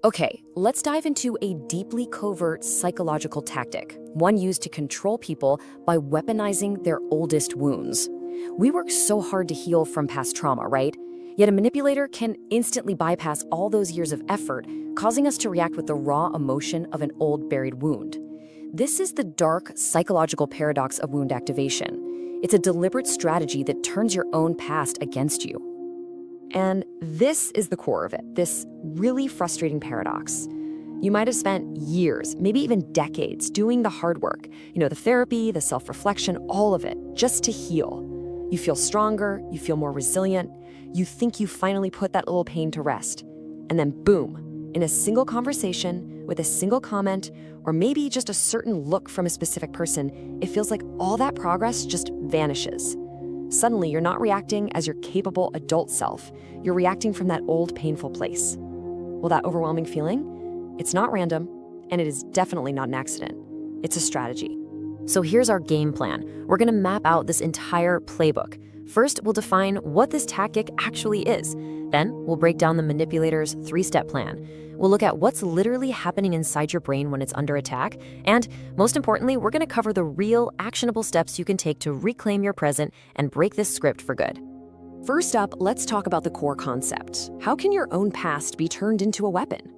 Okay, let's dive into a deeply covert psychological tactic, one used to control people by weaponizing their oldest wounds. We work so hard to heal from past trauma, right? Yet a manipulator can instantly bypass all those years of effort, causing us to react with the raw emotion of an old buried wound. This is the dark psychological paradox of wound activation. It's a deliberate strategy that turns your own past against you. And this is the core of it, this really frustrating paradox. You might have spent years, maybe even decades, doing the hard work, the therapy, the self-reflection, all of it, just to heal. You feel stronger, you feel more resilient, you think you finally put that little pain to rest. And then boom, in a single conversation, with a single comment, or maybe just a certain look from a specific person, it feels like all that progress just vanishes. Suddenly, you're not reacting as your capable adult self. You're reacting from that old, painful place. Well, that overwhelming feeling, it's not random, and it is definitely not an accident. It's a strategy. So here's our game plan. We're going to map out this entire playbook. First, we'll define what this tactic actually is. Then, we'll break down the manipulator's 3-step plan. We'll look at what's literally happening inside your brain when it's under attack. And most importantly, we're going to cover the real, actionable steps you can take to reclaim your present and break this script for good. First up, let's talk about the core concept. How can your own past be turned into a weapon?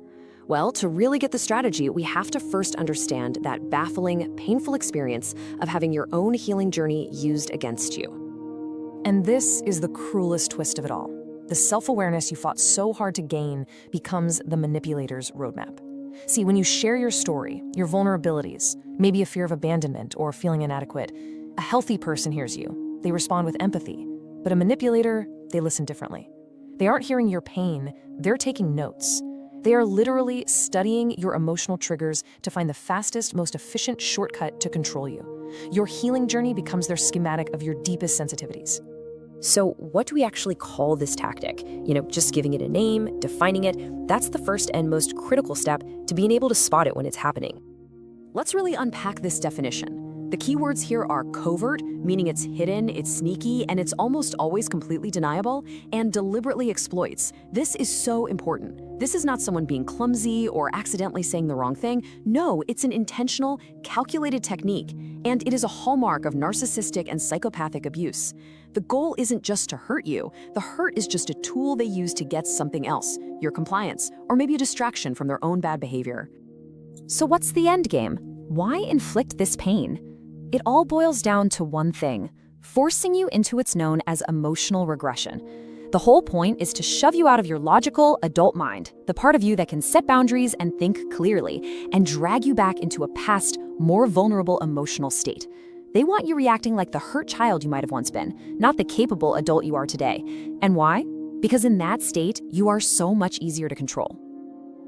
Well, to really get the strategy, we have to first understand that baffling, painful experience of having your own healing journey used against you. And this is the cruelest twist of it all. The self-awareness you fought so hard to gain becomes the manipulator's roadmap. See, when you share your story, your vulnerabilities, maybe a fear of abandonment or feeling inadequate, a healthy person hears you. They respond with empathy. But a manipulator, they listen differently. They aren't hearing your pain, they're taking notes. They are literally studying your emotional triggers to find the fastest, most efficient shortcut to control you. Your healing journey becomes their schematic of your deepest sensitivities. So what do we actually call this tactic? Just giving it a name, defining it, that's the first and most critical step to being able to spot it when it's happening. Let's really unpack this definition. The keywords here are covert, meaning it's hidden, it's sneaky, and it's almost always completely deniable, and deliberately exploits. This is so important. This is not someone being clumsy or accidentally saying the wrong thing. No, it's an intentional, calculated technique, and it is a hallmark of narcissistic and psychopathic abuse. The goal isn't just to hurt you. The hurt is just a tool they use to get something else, your compliance, or maybe a distraction from their own bad behavior. So what's the end game? Why inflict this pain? It all boils down to one thing, forcing you into what's known as emotional regression. The whole point is to shove you out of your logical, adult mind, the part of you that can set boundaries and think clearly, and drag you back into a past, more vulnerable emotional state. They want you reacting like the hurt child you might have once been, not the capable adult you are today. And why? Because in that state, you are so much easier to control.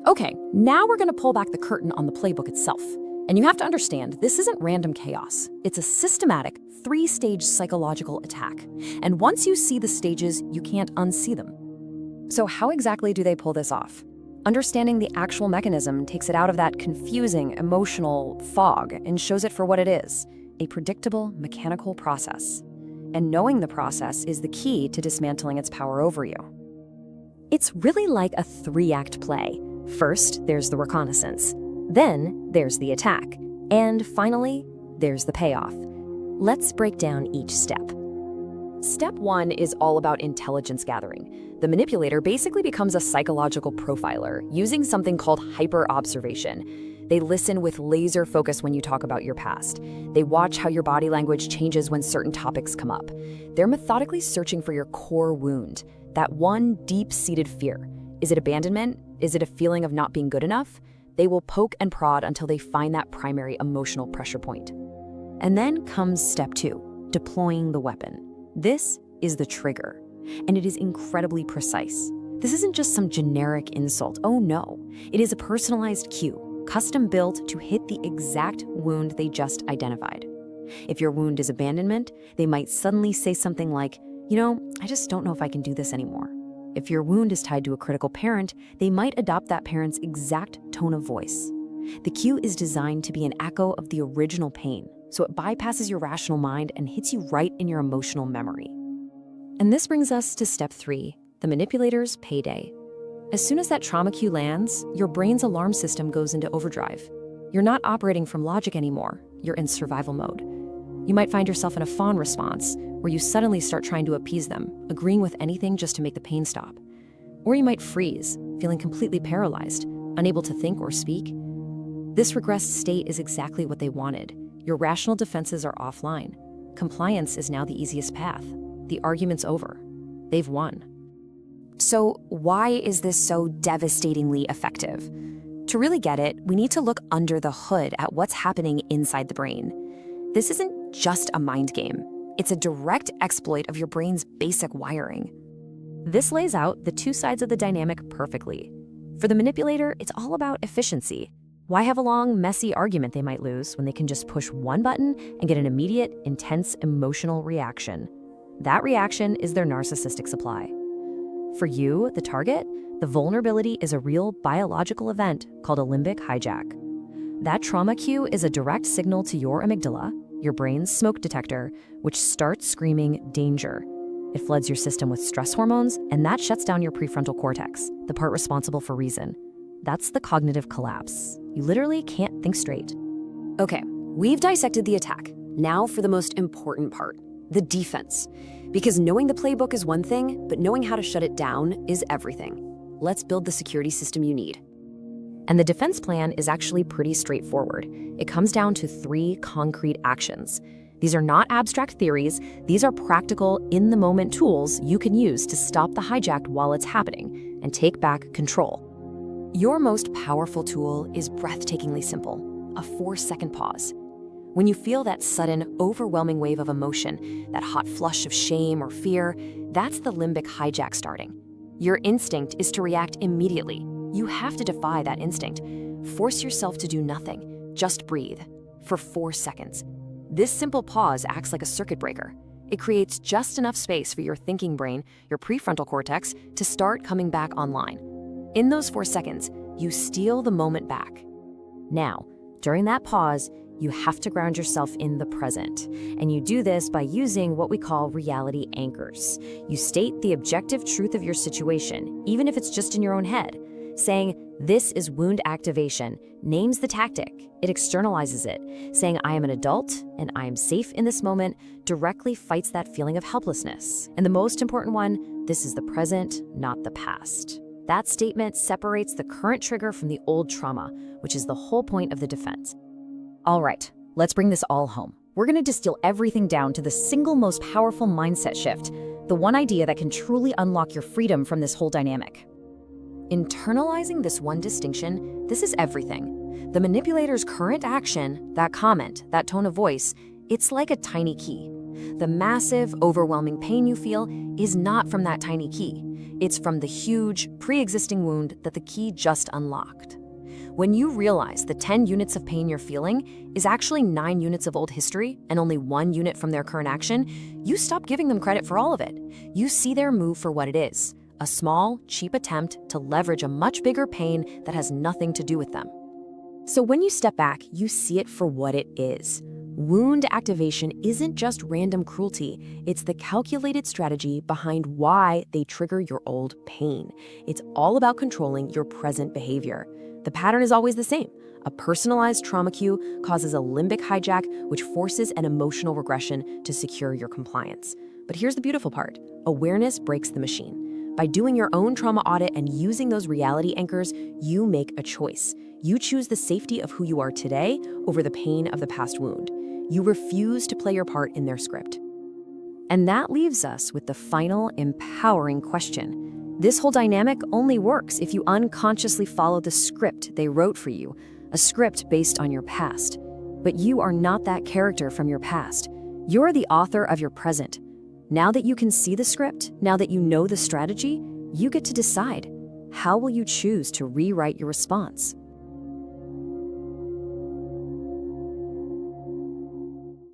Okay, now we're going to pull back the curtain on the playbook itself. And you have to understand, this isn't random chaos. It's a systematic, 3-stage psychological attack. And once you see the stages, you can't unsee them. So how exactly do they pull this off? Understanding the actual mechanism takes it out of that confusing, emotional fog and shows it for what it is, a predictable, mechanical process. And knowing the process is the key to dismantling its power over you. It's really like a 3-act play. First, there's the reconnaissance. Then there's the attack. And finally, there's the payoff. Let's break down each step. Step 1 is all about intelligence gathering. The manipulator basically becomes a psychological profiler using something called hyper-observation. They listen with laser focus when you talk about your past. They watch how your body language changes when certain topics come up. They're methodically searching for your core wound, that one deep-seated fear. Is it abandonment? Is it a feeling of not being good enough? They will poke and prod until they find that primary emotional pressure point. And then comes step 2, deploying the weapon. This is the trigger, and it is incredibly precise. This isn't just some generic insult. Oh no, it is a personalized cue, custom built to hit the exact wound they just identified. If your wound is abandonment, they might suddenly say something like, I just don't know if I can do this anymore. If your wound is tied to a critical parent, they might adopt that parent's exact tone of voice. The cue is designed to be an echo of the original pain, so it bypasses your rational mind and hits you right in your emotional memory. And this brings us to step 3, the manipulator's payday. As soon as that trauma cue lands, your brain's alarm system goes into overdrive. You're not operating from logic anymore, you're in survival mode. You might find yourself in a fawn response, where you suddenly start trying to appease them, agreeing with anything just to make the pain stop. Or you might freeze, feeling completely paralyzed, unable to think or speak. This regressed state is exactly what they wanted. Your rational defenses are offline. Compliance is now the easiest path. The argument's over. They've won. So why is this so devastatingly effective? To really get it, we need to look under the hood at what's happening inside the brain. This isn't just a mind game. It's a direct exploit of your brain's basic wiring. This lays out the two sides of the dynamic perfectly. For the manipulator, it's all about efficiency. Why have a long, messy argument they might lose when they can just push one button and get an immediate, intense emotional reaction? That reaction is their narcissistic supply. For you, the target, the vulnerability is a real biological event called a limbic hijack. That trauma cue is a direct signal to your amygdala, your brain's smoke detector, which starts screaming danger. It floods your system with stress hormones, and that shuts down your prefrontal cortex, the part responsible for reason. That's the cognitive collapse. You literally can't think straight. Okay, we've dissected the attack. Now for the most important part, the defense. Because knowing the playbook is one thing, but knowing how to shut it down is everything. Let's build the security system you need. And the defense plan is actually pretty straightforward. It comes down to 3 concrete actions. These are not abstract theories. These are practical, in-the-moment tools you can use to stop the hijack while it's happening and take back control. Your most powerful tool is breathtakingly simple, a 4-second pause. When you feel that sudden, overwhelming wave of emotion, that hot flush of shame or fear, that's the limbic hijack starting. Your instinct is to react immediately. You have to defy that instinct. Force yourself to do nothing. Just breathe for 4 seconds. This simple pause acts like a circuit breaker. It creates just enough space for your thinking brain, your prefrontal cortex, to start coming back online. In those 4 seconds, you steal the moment back. Now, during that pause, you have to ground yourself in the present. And you do this by using what we call reality anchors. You state the objective truth of your situation, even if it's just in your own head. Saying, "This is wound activation," names the tactic. It externalizes it. Saying, "I am an adult and I am safe in this moment," directly fights that feeling of helplessness. And the most important one, this is the present, not the past. That statement separates the current trigger from the old trauma, which is the whole point of the defense. All right, let's bring this all home. We're going to distill everything down to the single most powerful mindset shift, the one idea that can truly unlock your freedom from this whole dynamic. Internalizing this one distinction, this is everything. The manipulator's current action, that comment, that tone of voice, it's like a tiny key. The massive, overwhelming pain you feel is not from that tiny key. It's from the huge, pre-existing wound that the key just unlocked. When you realize the 10 units of pain you're feeling is actually 9 units of old history and only 1 unit from their current action, you stop giving them credit for all of it. You see their move for what it is, a small, cheap attempt to leverage a much bigger pain that has nothing to do with them. So when you step back, you see it for what it is. Wound activation isn't just random cruelty, it's the calculated strategy behind why they trigger your old pain. It's all about controlling your present behavior. The pattern is always the same. A personalized trauma cue causes a limbic hijack, which forces an emotional regression to secure your compliance. But here's the beautiful part. Awareness breaks the machine. By doing your own trauma audit and using those reality anchors, you make a choice. You choose the safety of who you are today over the pain of the past wound. You refuse to play your part in their script. And that leaves us with the final empowering question. This whole dynamic only works if you unconsciously follow the script they wrote for you, a script based on your past. But you are not that character from your past. You're the author of your present. Now that you can see the script, now that you know the strategy, you get to decide. How will you choose to rewrite your response?